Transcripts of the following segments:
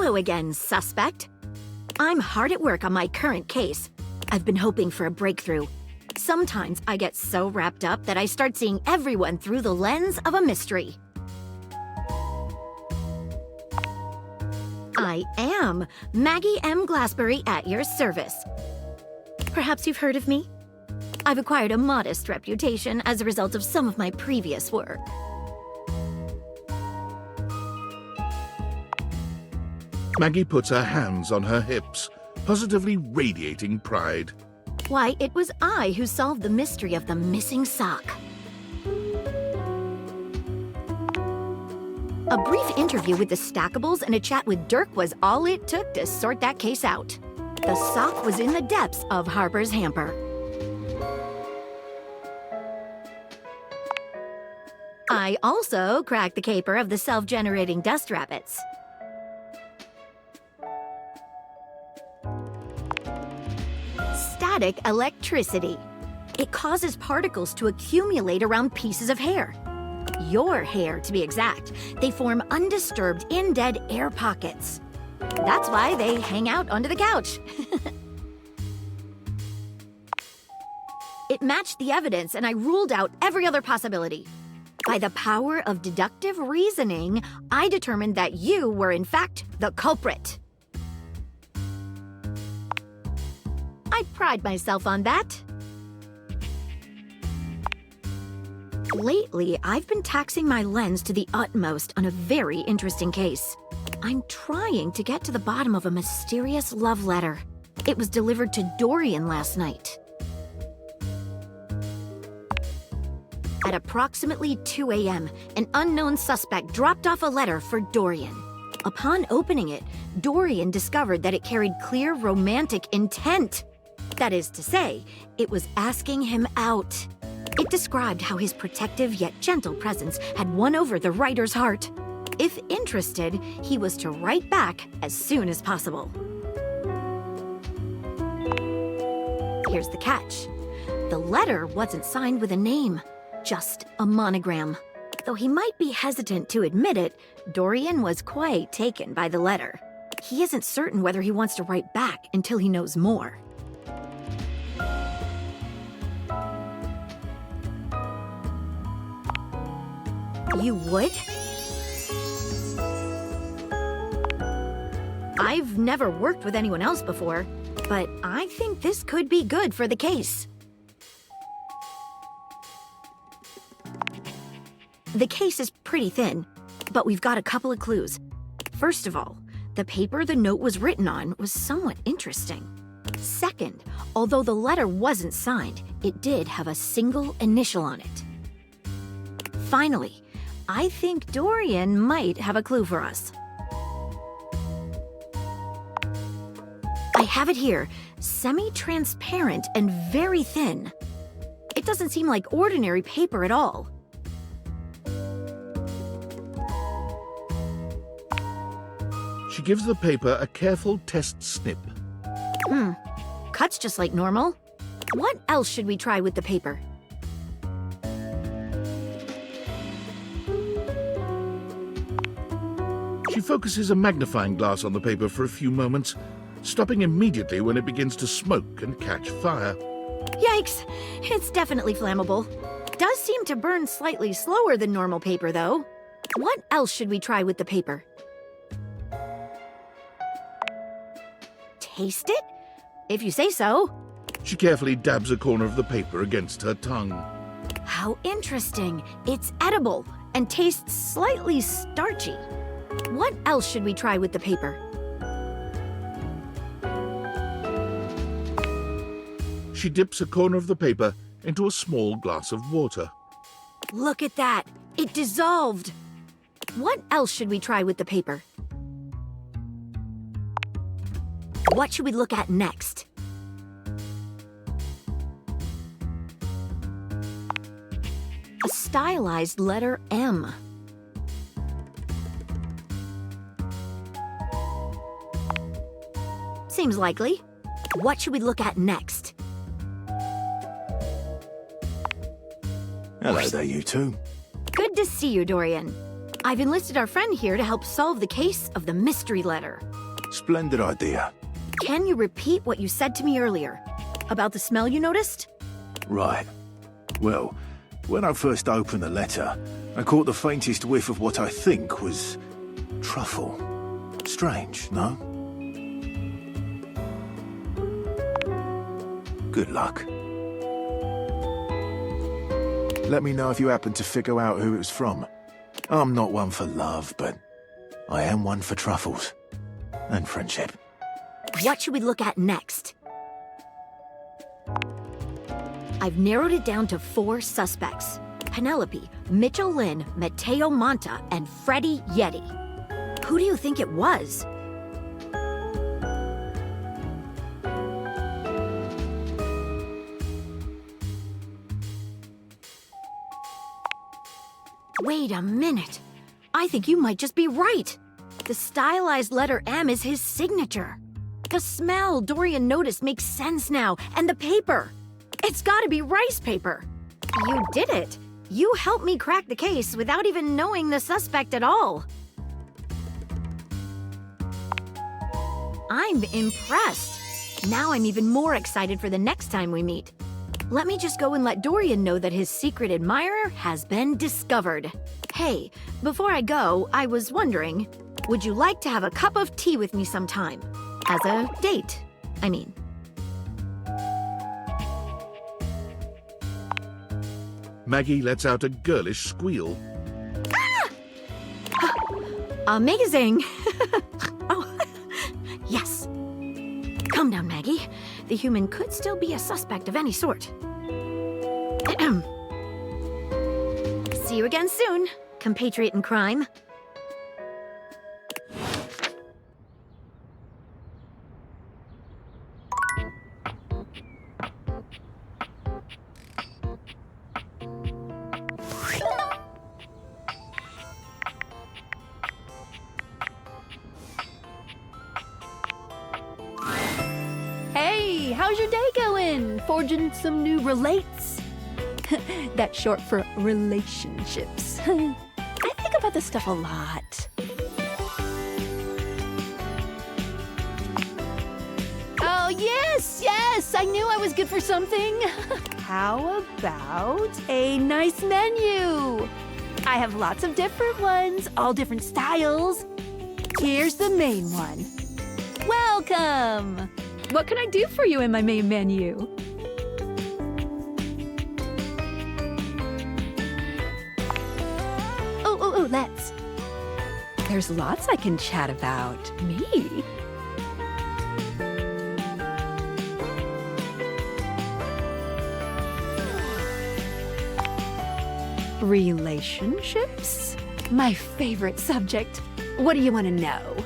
Hello again, suspect. I'm hard at work on my current case. I've been hoping for a breakthrough. Sometimes I get so wrapped up that I start seeing everyone through the lens of a mystery. I am Maggie M. Glassbury at your service. Perhaps you've heard of me? I've acquired a modest reputation as a result of some of my previous work. Maggie puts her hands on her hips, positively radiating pride. Why, it was I who solved the mystery of the missing sock. A brief interview with the Stackables and a chat with Dirk was all it took to sort that case out. The sock was in the depths of Harper's hamper. I also cracked the caper of the self-generating dust rabbits. Static electricity. It causes particles to accumulate around pieces of hair. Your hair, to be exact. They form undisturbed, in-dead air pockets. That's why they hang out under the couch. It matched the evidence, and I ruled out every other possibility. By the power of deductive reasoning, I determined that you were, in fact, the culprit. I pride myself on that. Lately, I've been taxing my lens to the utmost on a very interesting case. I'm trying to get to the bottom of a mysterious love letter. It was delivered to Dorian last night. At approximately 2 a.m., an unknown suspect dropped off a letter for Dorian. Upon opening it, Dorian discovered that it carried clear romantic intent. That is to say, it was asking him out. It described how his protective yet gentle presence had won over the writer's heart. If interested, he was to write back as soon as possible. Here's the catch. The letter wasn't signed with a name, just a monogram. Though he might be hesitant to admit it, Dorian was quite taken by the letter. He isn't certain whether he wants to write back until he knows more. You would? I've never worked with anyone else before, but I think this could be good for the case. The case is pretty thin, but we've got a couple of clues. First of all, the paper the note was written on was somewhat interesting. Second, although the letter wasn't signed, it did have a single initial on it. Finally, I think Dorian might have a clue for us. I have it here, semi-transparent and very thin. It doesn't seem like ordinary paper at all. She gives the paper a careful test snip. Cuts just like normal. What else should we try with the paper? She focuses a magnifying glass on the paper for a few moments, stopping immediately when it begins to smoke and catch fire. Yikes! It's definitely flammable. Does seem to burn slightly slower than normal paper, though. What else should we try with the paper? Taste it? If you say so. She carefully dabs a corner of the paper against her tongue. How interesting. It's edible and tastes slightly starchy. What else should we try with the paper? She dips a corner of the paper into a small glass of water. Look at that. It dissolved. What else should we try with the paper? What should we look at next? A stylized letter M. Seems likely. What should we look at next? Hello there, you two. Good to see you, Dorian. I've enlisted our friend here to help solve the case of the mystery letter. Splendid idea. Can you repeat what you said to me earlier? About the smell you noticed? Right. Well, when I first opened the letter, I caught the faintest whiff of what I think was truffle. Strange, no? Good luck. Let me know if you happen to figure out who it was from. I'm not one for love, but I am one for truffles. And friendship. What should we look at next? I've narrowed it down to 4 suspects. Penelope, Mitchell Lynn, Matteo Monta, and Freddie Yeti. Who do you think it was? Wait a minute. I think you might just be right. The stylized letter M is his signature. The smell Dorian noticed makes sense now, and the paper. It's gotta be rice paper. You did it. You helped me crack the case without even knowing the suspect at all. I'm impressed. Now I'm even more excited for the next time we meet. Let me just go and let Dorian know that his secret admirer has been discovered. Hey, before I go, I was wondering, would you like to have a cup of tea with me sometime? As a date, I mean. Maggie lets out a girlish squeal. Amazing! Oh, yes. Calm down, Maggie. The human could still be a suspect of any sort. See you again soon, compatriot in crime. Hey, how's your day going? Forging some new relates? That's short for relationships. I think about this stuff a lot. Oh, yes, I knew I was good for something. How about a nice menu? I have lots of different ones, all different styles. Here's the main one. Welcome! What can I do for you in my main menu? Oh, let's. There's lots I can chat about. Me? Relationships? My favorite subject. What do you want to know?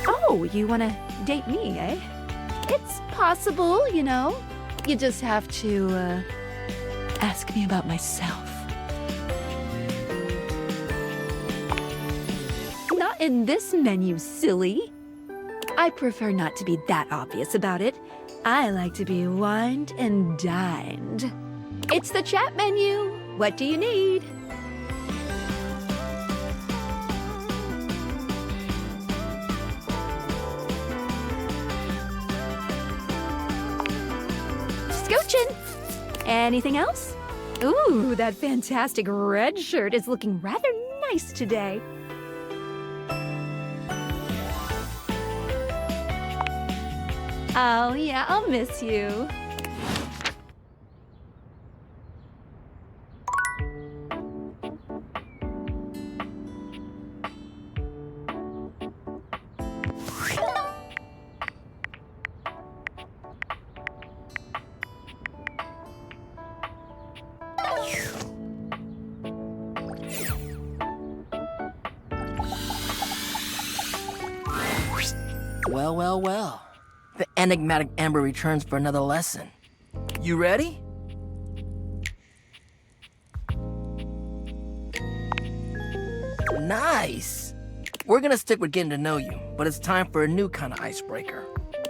Oh, you want to date me, eh? It's possible, you know. You just have to, ask me about myself. Not in this menu, silly. I prefer not to be that obvious about it. I like to be wined and dined. It's the chat menu. What do you need? Scoochin'. Anything else? Ooh, that fantastic red shirt is looking rather nice today. Oh, yeah, I'll miss you. Well. The enigmatic Amber returns for another lesson. You ready? Nice! We're gonna stick with getting to know you, but it's time for a new kind of icebreaker.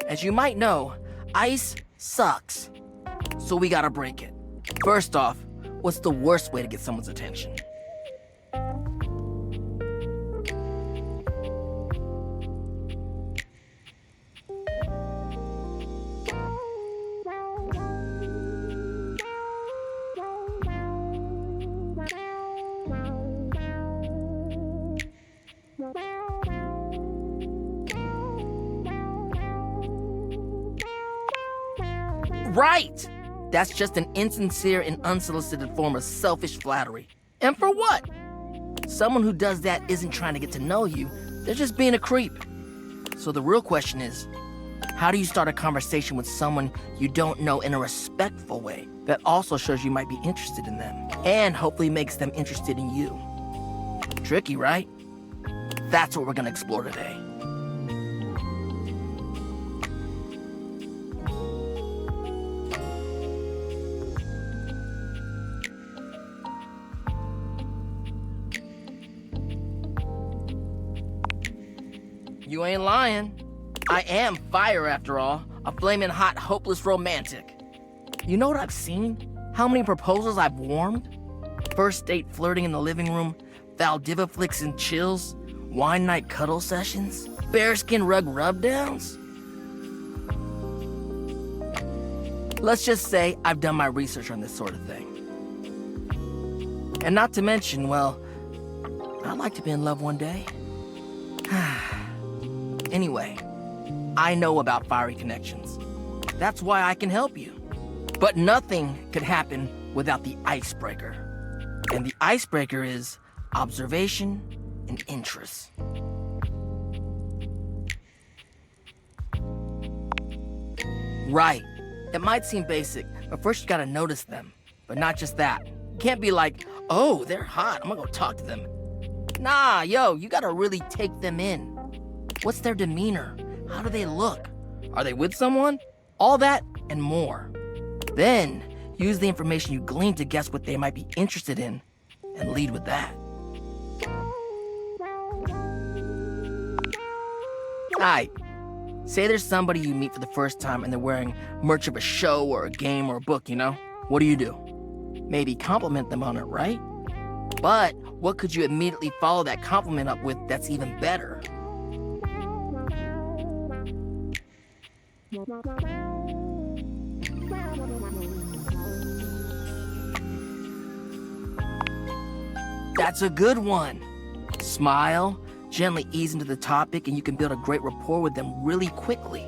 As you might know, ice sucks. So we gotta break it. First off, what's the worst way to get someone's attention? Right! That's just an insincere and unsolicited form of selfish flattery. And for what? Someone who does that isn't trying to get to know you, they're just being a creep. So the real question is, how do you start a conversation with someone you don't know in a respectful way that also shows you might be interested in them, and hopefully makes them interested in you? Tricky, right? That's what we're gonna explore today. You ain't lying. I am fire after all, a flaming hot, hopeless romantic. You know what I've seen? How many proposals I've warmed? First date flirting in the living room, Valdiva flicks and chills, wine night cuddle sessions, bearskin rug rubdowns. Let's just say I've done my research on this sort of thing. And not to mention, well, I'd like to be in love one day. Anyway, I know about fiery connections. That's why I can help you. But nothing could happen without the icebreaker. And the icebreaker is observation and interest. Right. It might seem basic, but first you gotta notice them. But not just that. You can't be like, oh, they're hot, I'm gonna go talk to them. Nah, yo, you gotta really take them in. What's their demeanor? How do they look? Are they with someone? All that and more. Then, use the information you glean to guess what they might be interested in, and lead with that. Alright, say there's somebody you meet for the first time and they're wearing merch of a show or a game or a book, you know? What do? Maybe compliment them on it, right? But what could you immediately follow that compliment up with that's even better? That's a good one. Smile, gently ease into the topic, and you can build a great rapport with them really quickly.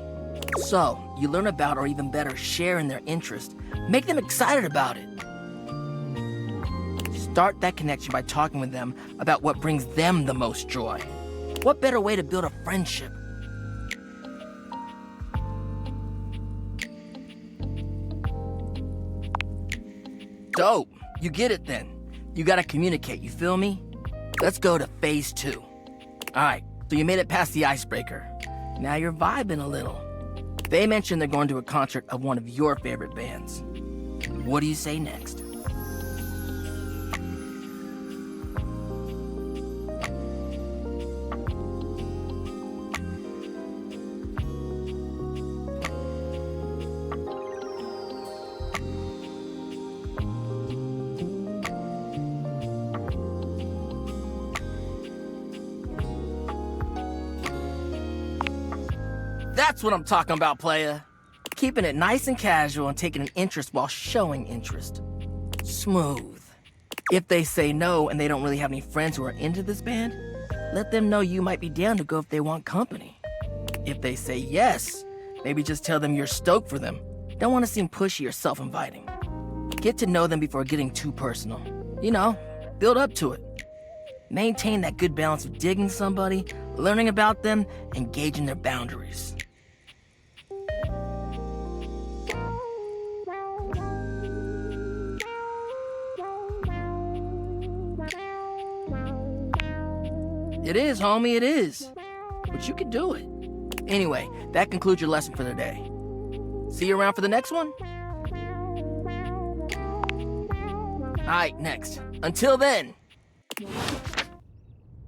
So, you learn about, or even better, share in their interest. Make them excited about it. Start that connection by talking with them about what brings them the most joy. What better way to build a friendship? Dope. You get it then. You gotta communicate, you feel me? Let's go to phase 2. Alright, so you made it past the icebreaker. Now you're vibing a little. They mentioned they're going to a concert of one of your favorite bands. What do you say next? That's what I'm talking about, playa. Keeping it nice and casual and taking an interest while showing interest. Smooth. If they say no and they don't really have any friends who are into this band, let them know you might be down to go if they want company. If they say yes, maybe just tell them you're stoked for them. Don't want to seem pushy or self-inviting. Get to know them before getting too personal. You know, build up to it. Maintain that good balance of digging somebody, learning about them, and gauging their boundaries. It is, homie, it is. But you can do it. Anyway, that concludes your lesson for the day. See you around for the next one? Alright, next. Until then.